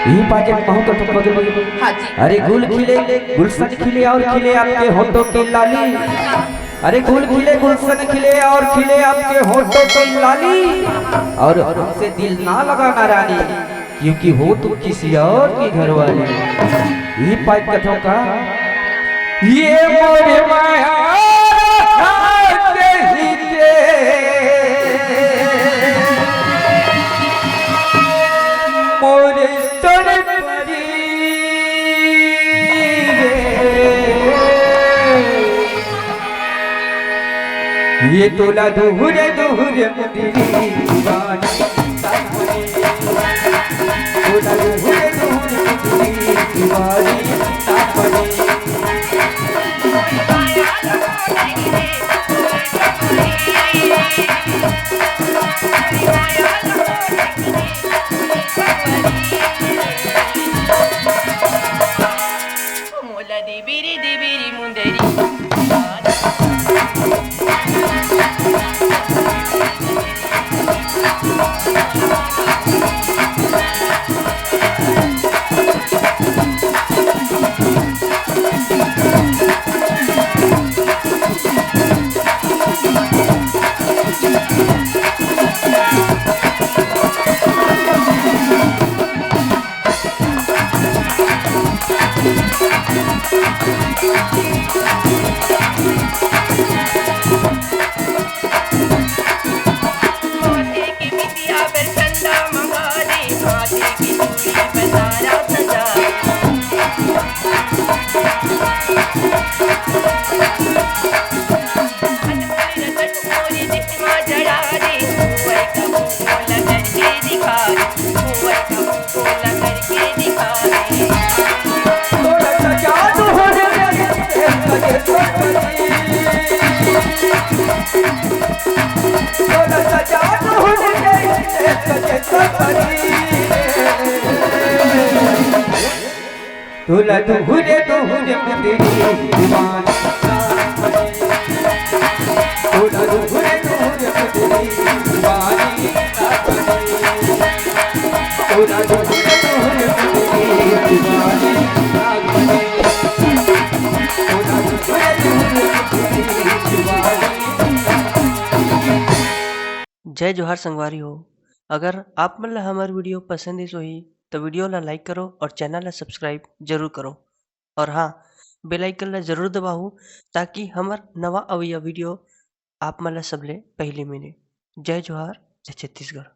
ये पाजक महू तो पगली। हाँ जी। अरे गुल खिले गुलशन खिले और खिले आपके होठों की लाली। अरे गुल खिले गुलशन खिले और खिले आपके होठों की लाली। और हमसे दिल ना लगाना रानी, क्योंकि हो तुम किसी और की घरवाली। ये पाइप कथों का ये मोरे माया मोरे ये तोला दुहुरे दुहुरे मुंडी दीवानी तोला दुहुरे दुहुरे मुंडी दीवानी मोला देबीरी मुंदेरी तोला दुहुरे दुहुरे मुंडी दीवानी तोला दुहुरे दुहुरे मुंडी दीवानी तोला दुहुरे दुहुरे मुंडी दीवानी तोला दुहुरे दुहुरे मुंडी दीवानी। जय जोहार संगवारी हो। अगर आप मन ला हमार वीडियो पसंद है सोही तो वीडियो ला लाइक करो और चैनल ला सब्सक्राइब जरूर करो। और हाँ, बेल आइकन ला जरूर दबाओ ताकि हमार नवा अवैया वीडियो आप मन ला सबले पहले मिले। जय जोहार, जय छत्तीसगढ़।